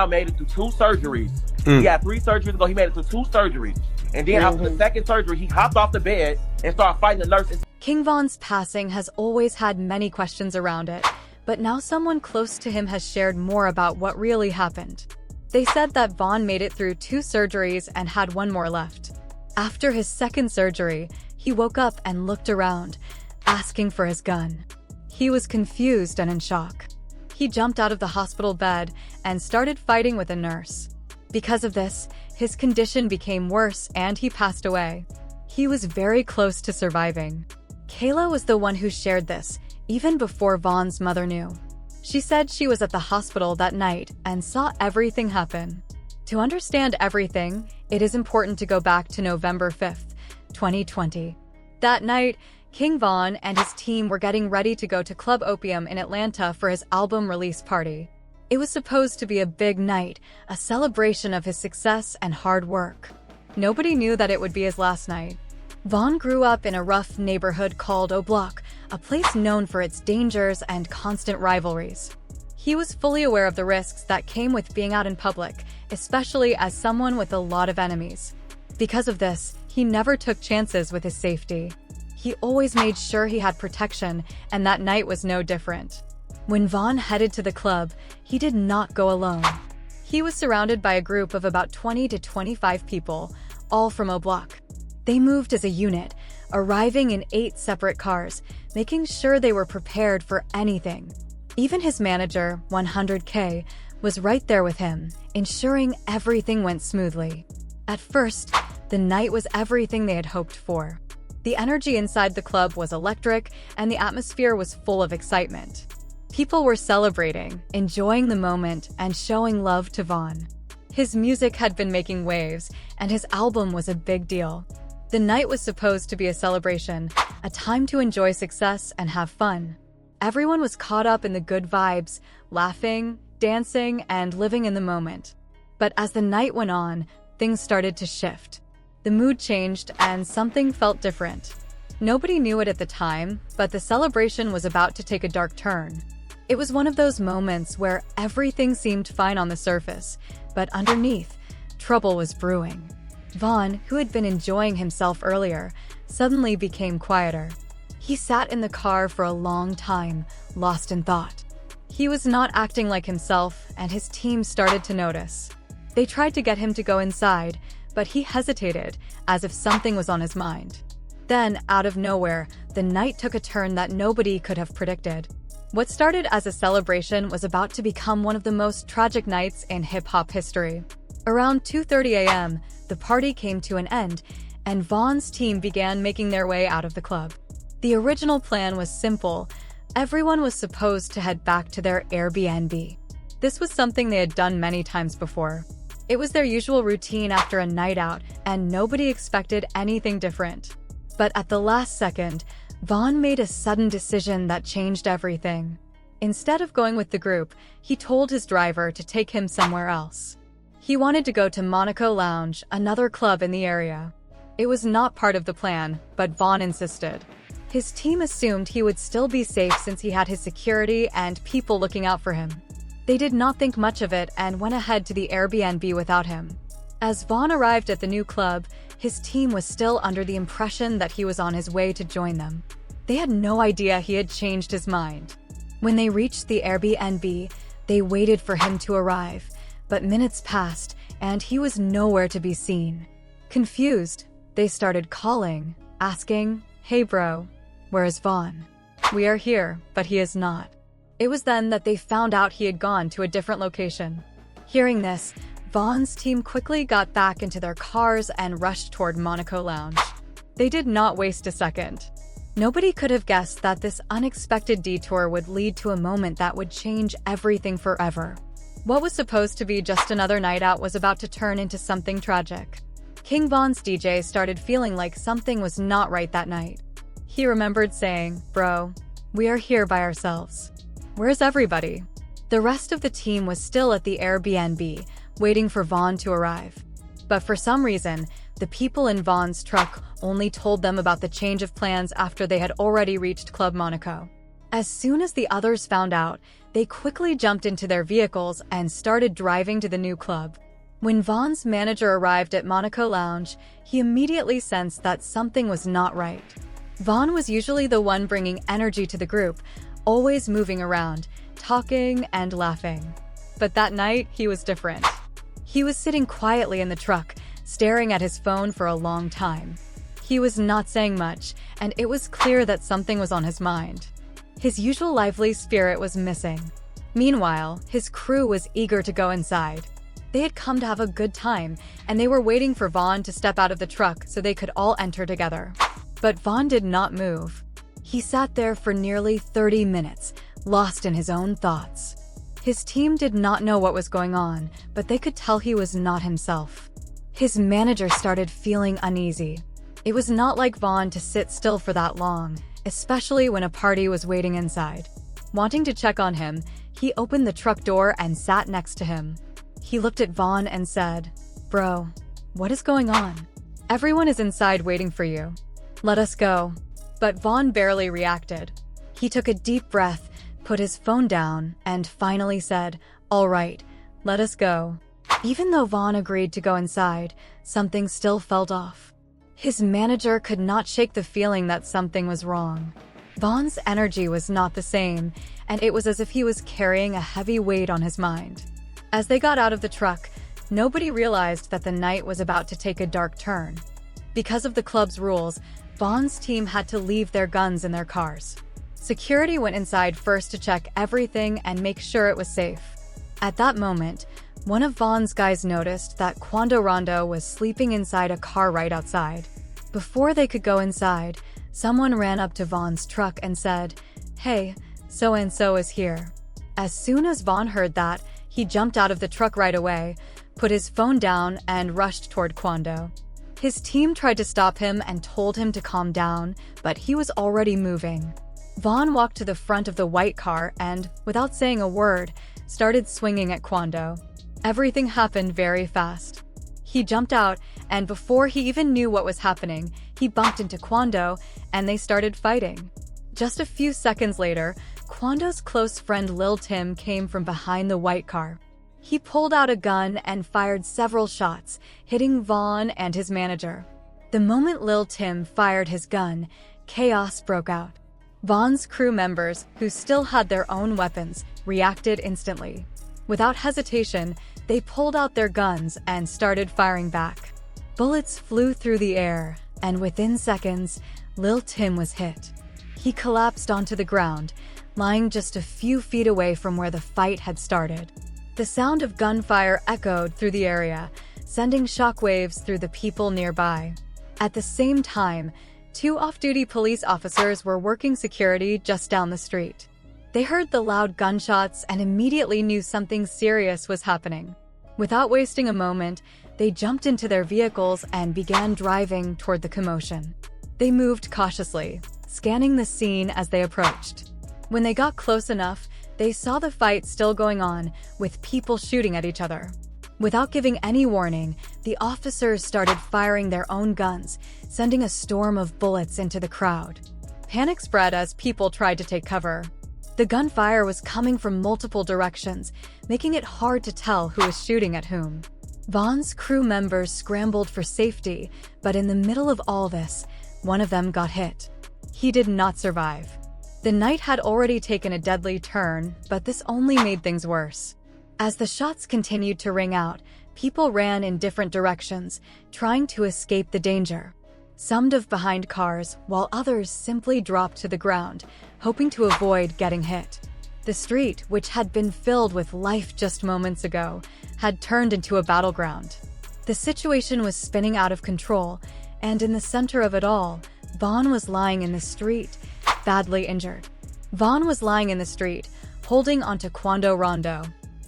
Von made it through 2 surgeries. He had 3 surgeries ago. He made it through 2 surgeries. And then after the second surgery, he hopped off the bed and started fighting the nurse. King Von's passing has always had many questions around it, but now someone close to him has shared more about what really happened. They said that Von made it through 2 surgeries and had 1 more left. After his second surgery, he woke up and looked around, asking for his gun. He was confused and in shock. He jumped out of the hospital bed and started fighting with a nurse. Because of this, his condition became worse and he passed away. He was very close to surviving. Kayla was the one who shared this, even before Von's mother knew. She said she was at the hospital that night and saw everything happen. To understand everything, it is important to go back to November 5th, 2020. That night, King Von and his team were getting ready to go to Club Opium in Atlanta for his album release party. It was supposed to be a big night, a celebration of his success and hard work. Nobody knew that it would be his last night. Von grew up in a rough neighborhood called O Block, a place known for its dangers and constant rivalries. He was fully aware of the risks that came with being out in public, especially as someone with a lot of enemies. Because of this, he never took chances with his safety. He always made sure he had protection, and that night was no different. When Von headed to the club, he did not go alone. He was surrounded by a group of about 20 to 25 people, all from O Block. They moved as a unit, arriving in 8 separate cars, making sure they were prepared for anything. Even his manager, 100K, was right there with him, ensuring everything went smoothly. At first, the night was everything they had hoped for. The energy inside the club was electric, and the atmosphere was full of excitement. People were celebrating, enjoying the moment, and showing love to Von. His music had been making waves, and his album was a big deal. The night was supposed to be a celebration, a time to enjoy success and have fun. Everyone was caught up in the good vibes, laughing, dancing, and living in the moment. But as the night went on, things started to shift. The mood changed and something felt different. Nobody knew it at the time, but the celebration was about to take a dark turn. It was one of those moments where everything seemed fine on the surface, but underneath, trouble was brewing. Von, who had been enjoying himself earlier, suddenly became quieter. He sat in the car for a long time, lost in thought. He was not acting like himself, and his team started to notice. They tried to get him to go inside, but he hesitated, as if something was on his mind. Then, out of nowhere, the night took a turn that nobody could have predicted. What started as a celebration was about to become one of the most tragic nights in hip-hop history. Around 2:30 a.m., the party came to an end, and Von's team began making their way out of the club. The original plan was simple. Everyone was supposed to head back to their Airbnb. This was something they had done many times before. It was their usual routine after a night out, and nobody expected anything different. But at the last second, Von made a sudden decision that changed everything. Instead of going with the group, he told his driver to take him somewhere else. He wanted to go to Monaco Lounge, another club in the area. It was not part of the plan, but Von insisted. His team assumed he would still be safe since he had his security and people looking out for him. They did not think much of it and went ahead to the Airbnb without him. As Von arrived at the new club, his team was still under the impression that he was on his way to join them. They had no idea he had changed his mind. When they reached the Airbnb, they waited for him to arrive, but minutes passed and he was nowhere to be seen. Confused, they started calling, asking, "Hey bro, where is Von? We are here, but he is not." It was then that they found out he had gone to a different location. Hearing this, Von's team quickly got back into their cars and rushed toward Monaco Lounge. They did not waste a second. Nobody could have guessed that this unexpected detour would lead to a moment that would change everything forever. What was supposed to be just another night out was about to turn into something tragic. King Von's DJ started feeling like something was not right that night. He remembered saying, "Bro, we are here by ourselves. Where's everybody?" The rest of the team was still at the Airbnb, waiting for Von to arrive. But for some reason, the people in Von's truck only told them about the change of plans after they had already reached Club Monaco. As soon as the others found out, they quickly jumped into their vehicles and started driving to the new club. When Vaughn's manager arrived at Monaco Lounge, he immediately sensed that something was not right. Vaughn was usually the one bringing energy to the group, always moving around, talking and laughing. But that night, he was different. He was sitting quietly in the truck, staring at his phone for a long time. He was not saying much, and it was clear that something was on his mind. His usual lively spirit was missing. Meanwhile, his crew was eager to go inside. They had come to have a good time, and they were waiting for Vaughn to step out of the truck so they could all enter together. But Vaughn did not move. He sat there for nearly 30 minutes, lost in his own thoughts. His team did not know what was going on, but they could tell he was not himself. His manager started feeling uneasy. It was not like Vaughn to sit still for that long, especially when a party was waiting inside. Wanting to check on him, he opened the truck door and sat next to him. He looked at Vaughn and said, "Bro, what is going on? Everyone is inside waiting for you. Let us go." But Vaughn barely reacted. He took a deep breath, put his phone down, and finally said, "All right, let us go." Even though Vaughn agreed to go inside, something still felt off. His manager could not shake the feeling that something was wrong. Vaughn's energy was not the same, and it was as if he was carrying a heavy weight on his mind. As they got out of the truck, nobody realized that the night was about to take a dark turn. Because of the club's rules, Vaughn's team had to leave their guns in their cars. Security went inside first to check everything and make sure it was safe. At that moment, one of Vaughn's guys noticed that Quando Rondo was sleeping inside a car right outside. Before they could go inside, someone ran up to Vaughn's truck and said, "Hey, so-and-so is here." As soon as Vaughn heard that, he jumped out of the truck right away, put his phone down, and rushed toward Quando. His team tried to stop him and told him to calm down, but he was already moving. Vaughn walked to the front of the white car and, without saying a word, started swinging at Quando. Everything happened very fast. He jumped out, and before he even knew what was happening, he bumped into Quando, and they started fighting. Just a few seconds later, Quando's close friend Lil Tim came from behind the white car. He pulled out a gun and fired several shots, hitting Vaughn and his manager. The moment Lil Tim fired his gun, chaos broke out. Vaughn's crew members, who still had their own weapons, reacted instantly. Without hesitation, they pulled out their guns and started firing back. Bullets flew through the air, and within seconds, Lil Tim was hit. He collapsed onto the ground, lying just a few feet away from where the fight had started. The sound of gunfire echoed through the area, sending shockwaves through the people nearby. At the same time, 2 off-duty police officers were working security just down the street. They heard the loud gunshots and immediately knew something serious was happening. Without wasting a moment, they jumped into their vehicles and began driving toward the commotion. They moved cautiously, scanning the scene as they approached. When they got close enough, they saw the fight still going on, with people shooting at each other. Without giving any warning, the officers started firing their own guns, sending a storm of bullets into the crowd. Panic spread as people tried to take cover. The gunfire was coming from multiple directions, making it hard to tell who was shooting at whom. Vaughn's crew members scrambled for safety, but in the middle of all this, one of them got hit. He did not survive. The night had already taken a deadly turn, but this only made things worse. As the shots continued to ring out, people ran in different directions, trying to escape the danger. Some dove behind cars, while others simply dropped to the ground, hoping to avoid getting hit. The street, which had been filled with life just moments ago, had turned into a battleground. The situation was spinning out of control, and in the center of it all, Vaughn was lying in the street, badly injured. Vaughn was lying in the street, holding onto Quando Rondo.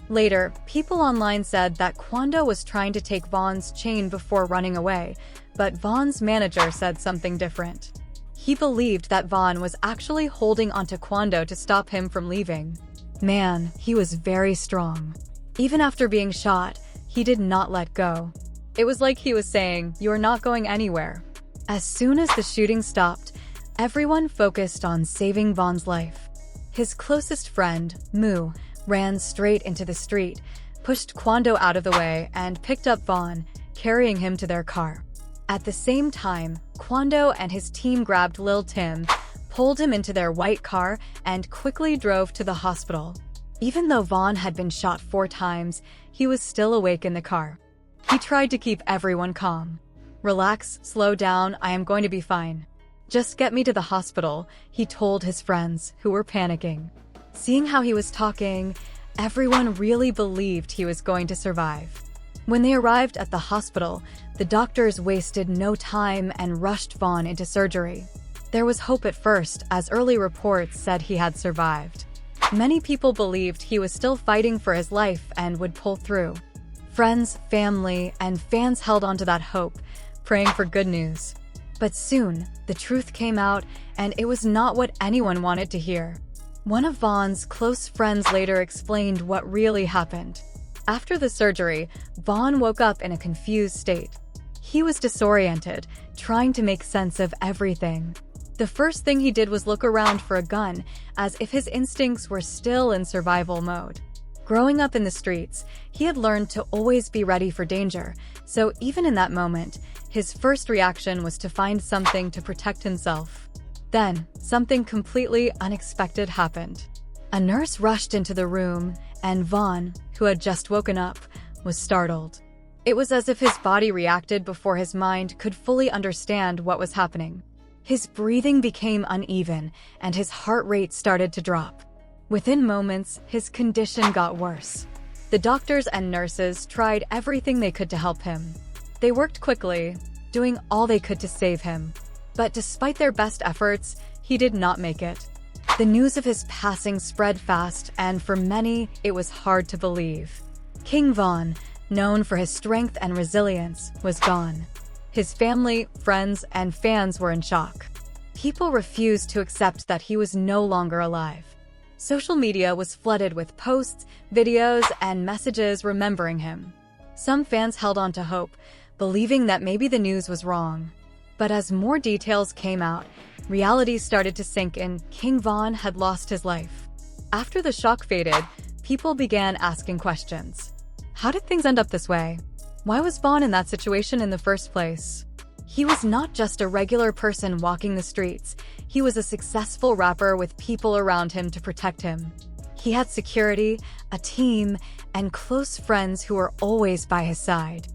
Later, people online said that Quando was trying to take Vaughn's chain before running away, but Vaughn's manager said something different. He believed that Vaughn was actually holding onto Quando to stop him from leaving. Man, he was very strong. Even after being shot, he did not let go. It was like he was saying, "You're not going anywhere." As soon as the shooting stopped, everyone focused on saving Vaughn's life. His closest friend, Moo, ran straight into the street, pushed Kwando out of the way, and picked up Vaughn, carrying him to their car. At the same time, Kwando and his team grabbed Lil Tim, pulled him into their white car, and quickly drove to the hospital. Even though Vaughn had been shot 4 times, he was still awake in the car. He tried to keep everyone calm. "Relax, slow down, I am going to be fine. Just get me to the hospital," he told his friends, who were panicking. Seeing how he was talking, everyone really believed he was going to survive. When they arrived at the hospital, the doctors wasted no time and rushed Vaughn into surgery. There was hope at first, as early reports said he had survived. Many people believed he was still fighting for his life and would pull through. Friends, family, and fans held on to that hope, praying for good news. But soon, the truth came out, and it was not what anyone wanted to hear. One of Vaughn's close friends later explained what really happened. After the surgery, Vaughn woke up in a confused state. He was disoriented, trying to make sense of everything. The first thing he did was look around for a gun, as if his instincts were still in survival mode. Growing up in the streets, he had learned to always be ready for danger, so even in that moment, his first reaction was to find something to protect himself. Then, something completely unexpected happened. A nurse rushed into the room, and Vaughn, who had just woken up, was startled. It was as if his body reacted before his mind could fully understand what was happening. His breathing became uneven, and his heart rate started to drop. Within moments, his condition got worse. The doctors and nurses tried everything they could to help him. They worked quickly, doing all they could to save him. But despite their best efforts, he did not make it. The news of his passing spread fast, and for many, it was hard to believe. King Vaughn, known for his strength and resilience, was gone. His family, friends, and fans were in shock. People refused to accept that he was no longer alive. Social media was flooded with posts, videos, and messages remembering him. Some fans held on to hope, believing that maybe the news was wrong. But as more details came out, reality started to sink in. King Vaughn had lost his life. After the shock faded, people began asking questions. How did things end up this way? Why was Vaughn in that situation in the first place? He was not just a regular person walking the streets. He was a successful rapper with people around him to protect him. He had security, a team, and close friends who were always by his side.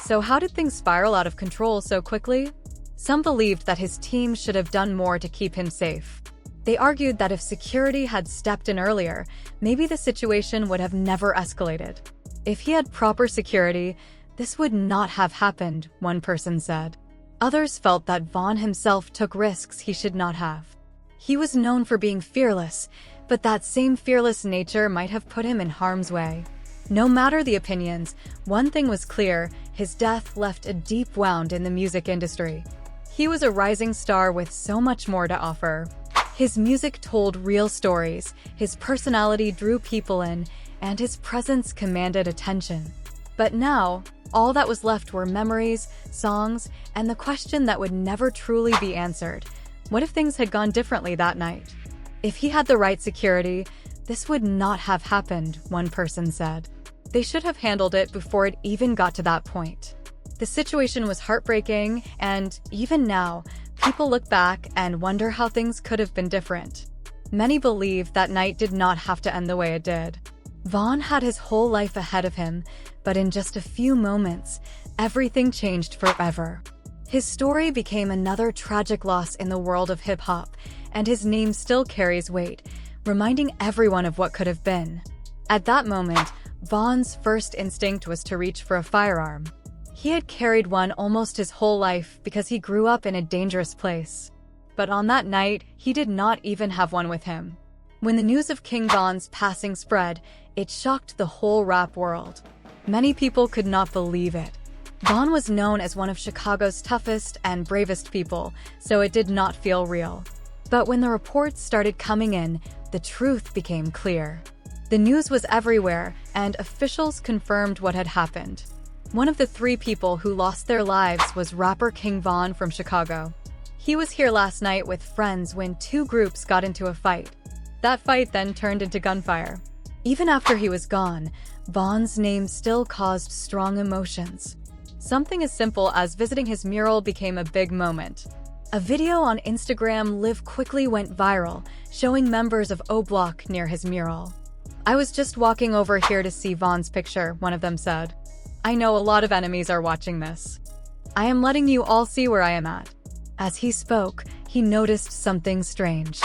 So how did things spiral out of control so quickly? Some believed that his team should have done more to keep him safe. They argued that if security had stepped in earlier, maybe the situation would have never escalated. If he had proper security, this would not have happened, one person said. Others felt that Vaughn himself took risks he should not have. He was known for being fearless, but that same fearless nature might have put him in harm's way. No matter the opinions, one thing was clear: his death left a deep wound in the music industry. He was a rising star with so much more to offer. His music told real stories, his personality drew people in, and his presence commanded attention. But now, all that was left were memories, songs, and the question that would never truly be answered. What if things had gone differently that night? If he had the right security, this would not have happened, one person said. They should have handled it before it even got to that point. The situation was heartbreaking, and even now, people look back and wonder how things could have been different. Many believe that night did not have to end the way it did. Vaughn had his whole life ahead of him, but in just a few moments, everything changed forever. His story became another tragic loss in the world of hip-hop, and his name still carries weight, reminding everyone of what could have been. At that moment, Vaughn's first instinct was to reach for a firearm. He had carried one almost his whole life because he grew up in a dangerous place. But on that night, he did not even have one with him. When the news of King Vaughn's passing spread, it shocked the whole rap world. Many people could not believe it. Vaughn was known as one of Chicago's toughest and bravest people, so it did not feel real. But when the reports started coming in, the truth became clear. The news was everywhere, and officials confirmed what had happened. One of the 3 people who lost their lives was rapper King Vaughn from Chicago. He was here last night with friends when 2 groups got into a fight. That fight then turned into gunfire. Even after he was gone, Vaughn's name still caused strong emotions. Something as simple as visiting his mural became a big moment. A video on Instagram Live quickly went viral, showing members of O Block near his mural. "I was just walking over here to see Vaughn's picture," one of them said. "I know a lot of enemies are watching this. I am letting you all see where I am at." As he spoke, he noticed something strange.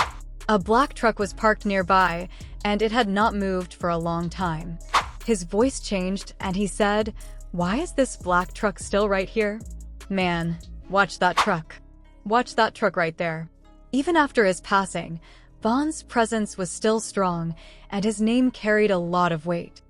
A black truck was parked nearby, and it had not moved for a long time. His voice changed, and he said, "Why is this black truck still right here? Man, watch that truck. Watch that truck right there." Even after his passing, Vaughn's presence was still strong, and his name carried a lot of weight.